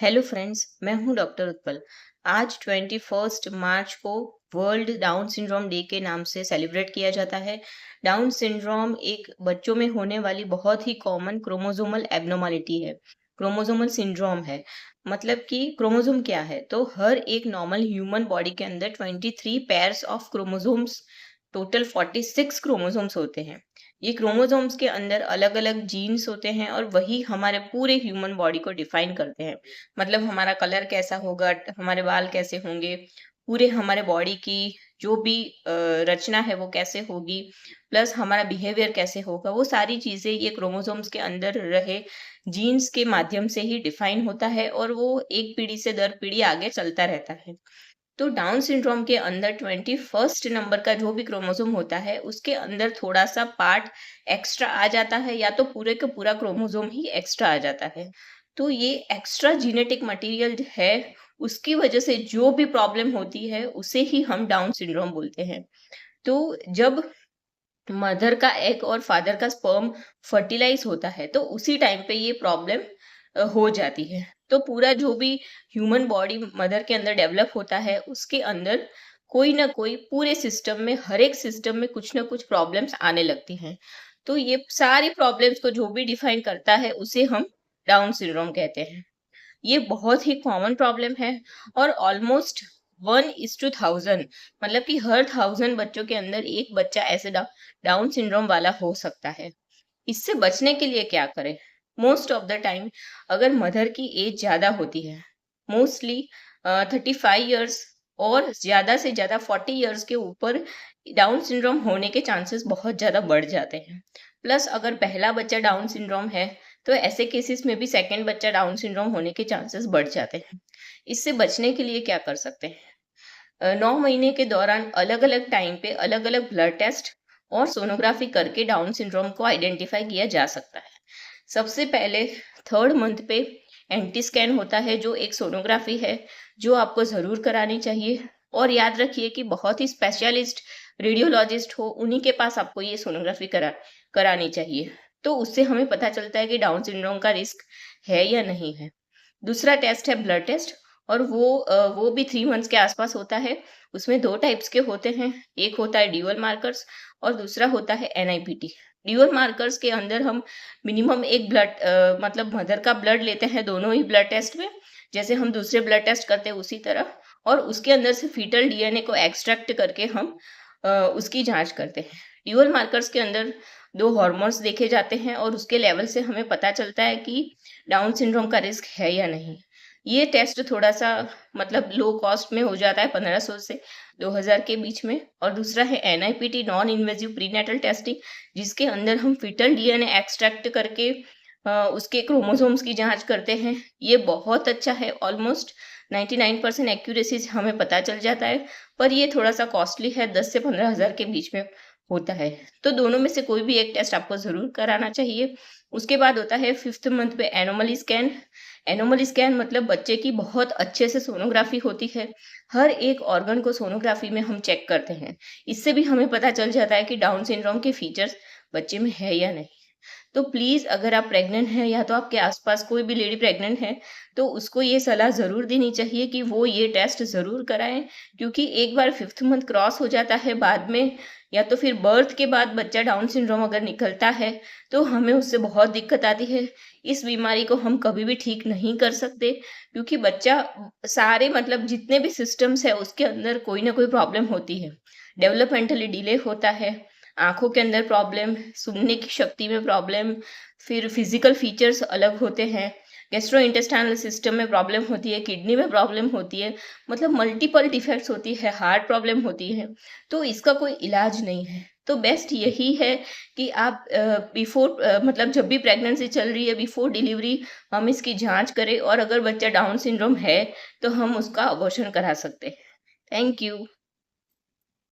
Hello friends, मैं हूं doctor Utpal. आज 21 मार्च को वर्ल्ड डाउन सिंड्रोम डे के नाम से सेलिब्रेट किया जाता है। डाउन सिंड्रोम एक बच्चों में होने वाली बहुत ही कॉमन क्रोमोसोमल एब्नॉर्मलिटी है, क्रोमोसोमल सिंड्रोम है। मतलब कि क्रोमोसोम क्या है, तो हर एक नॉर्मल ह्यूमन बॉडी के अंदर 23 pairs of chromosomes, total 46 chromosomes होते हैं। ये क्रोमोसोम्स के अंदर अलग अलग जीन्स होते हैं और वही हमारे पूरे ह्यूमन बॉडी को डिफाइन करते हैं। मतलब हमारा कलर कैसा होगा, हमारे बाल कैसे होंगे, पूरे हमारे बॉडी की जो भी रचना है वो कैसे होगी, प्लस हमारा बिहेवियर कैसे होगा, वो सारी चीजें ये क्रोमोसोम्स के अंदर रहे जीन्स के माध्यम से ही डिफाइन होता है और वो एक पीढ़ी से दर पीढ़ी आगे चलता रहता है। तो डाउन सिंड्रोम के अंदर 21 नंबर का जो भी क्रोमोसोम होता है उसके अंदर थोड़ा सा पार्ट एक्स्ट्रा आ जाता है, या तो पूरे का पूरा क्रोमोसोम ही एक्स्ट्रा आ जाता है। तो ये एक्स्ट्रा जीनेटिक मटेरियल है, उसकी वजह से जो भी प्रॉब्लम होती है उसे ही हम डाउन सिंड्रोम बोलते हैं। तो जब मदर का एग और फादर का स्पर्म फर्टिलाइज होता है तो उसी टाइम पे ये प्रॉब्लम हो जाती है। तो पूरा जो भी ह्यूमन बॉडी मदर के अंदर डेवलप होता है उसके अंदर कोई ना कोई पूरे सिस्टम में, हर एक सिस्टम में कुछ ना कुछ प्रॉब्लम्स आने लगती हैं। तो ये सारी प्रॉब्लम्स को जो भी डिफाइन करता है उसे हम डाउन सिंड्रोम कहते हैं। ये बहुत ही कॉमन प्रॉब्लम है और ऑलमोस्ट 1:1000, मतलब कि हर 1000 बच्चों के अंदर एक बच्चा ऐसे डाउन सिंड्रोम वाला हो सकता है। इससे बचने के लिए क्या करें? मोस्ट ऑफ द टाइम अगर मदर की एज ज्यादा होती है, मोस्टली 35 ईयर्स और ज्यादा से ज्यादा 40 ईयर्स के ऊपर डाउन सिंड्रोम होने के चांसेस बहुत ज्यादा बढ़ जाते हैं। प्लस अगर पहला बच्चा डाउन सिंड्रोम है तो ऐसे केसेस में भी सेकंड बच्चा डाउन सिंड्रोम होने के चांसेस बढ़ जाते हैं। इससे बचने के लिए क्या कर सकते हैं? 9 महीने के दौरान अलग अलग टाइम पे अलग अलग ब्लड टेस्ट और सोनोग्राफी करके डाउन सिंड्रोम को आइडेंटिफाई किया जा सकता है। सबसे पहले 3rd मंथ पे एंटी स्कैन होता है, जो एक सोनोग्राफी है जो आपको जरूर करानी चाहिए। और याद रखिए कि बहुत ही स्पेशलिस्ट रेडियोलॉजिस्ट हो उन्हीं के पास आपको ये सोनोग्राफी करानी चाहिए। तो उससे हमें पता चलता है कि डाउन सिंड्रोम का रिस्क है या नहीं है। दूसरा टेस्ट है ब्लड टेस्ट, और वो भी 3 मंथ्स के आसपास होता है। उसमें 2 टाइप्स के होते हैं, एक होता है ड्यूअल मार्कर्स और दूसरा होता है एनआईपीटी। ड्यूअल मार्कर्स के अंदर हम मिनिमम एक ब्लड, मतलब मदर का ब्लड लेते हैं दोनों ही ब्लड टेस्ट में, जैसे हम दूसरे ब्लड टेस्ट करते हैं उसी तरह। और उसके अंदर से फीटल डीएनए को एक्सट्रैक्ट करके हम उसकी जांच करते हैं। ड्यूअल मार्कर्स के अंदर 2 हॉर्मोन्स देखे जाते हैं और उसके लेवल से हमें पता चलता है कि डाउन सिंड्रोम का रिस्क है या नहीं। ये टेस्ट थोड़ा सा मतलब लो कॉस्ट में हो जाता है, 1500 से 2000 के बीच में। और दूसरा है एनआईपीटी, नॉन इन्वेजिव प्रीनेटल टेस्टिंग, जिसके अंदर हम फिटल डीएनए एक्सट्रैक्ट करके उसके क्रोमोसोम्स की जांच करते हैं। ये बहुत अच्छा है, ऑलमोस्ट 99% एक्यूरेसी से हमें पता चल जाता है, पर ये थोड़ा सा कॉस्टली है, 10 से 15,000 के बीच में होता है। तो दोनों में से कोई भी एक टेस्ट आपको जरूर कराना चाहिए। उसके बाद होता है 5th मंथ पे एनोमली स्कैन। एनोमली स्कैन मतलब बच्चे की बहुत अच्छे से सोनोग्राफी होती है। हर एक ऑर्गन को सोनोग्राफी में हम चेक करते हैं। इससे भी हमें पता चल जाता है कि डाउन सिंड्रोम के फीचर्स बच्चे में है या नहीं। तो प्लीज अगर आप प्रेग्नेंट हैं या तो आपके आसपास कोई भी लेडी प्रेग्नेंट है तो उसको ये सलाह जरूर देनी चाहिए कि वो ये टेस्ट जरूर कराएं। क्योंकि एक बार 5th मंथ क्रॉस हो जाता है बाद में, या तो फिर बर्थ के बाद बच्चा डाउन सिंड्रोम अगर निकलता है तो हमें उससे बहुत दिक्कत आती है। इस बीमारी को हम कभी भी ठीक नहीं कर सकते, क्योंकि बच्चा सारे मतलब जितने भी सिस्टम्स है उसके अंदर कोई ना कोई प्रॉब्लम होती है। डेवलपमेंटली डिले होता है, आंखों के अंदर प्रॉब्लम, सुनने की शक्ति में प्रॉब्लम, फिर फिजिकल फीचर्स अलग होते हैं, गैस्ट्रो इंटेस्टाइनल सिस्टम में प्रॉब्लम होती है, किडनी में प्रॉब्लम होती है, मतलब मल्टीपल डिफेक्ट्स होती है, हार्ट प्रॉब्लम होती है। तो इसका कोई इलाज नहीं है। तो बेस्ट यही है कि आप बिफोर मतलब जब भी प्रेगनेंसी चल रही है, बिफोर डिलीवरी हम इसकी जांच करें, और अगर बच्चा डाउन सिंड्रोम है तो हम उसका अबॉर्शन करा सकते हैं। Thank you.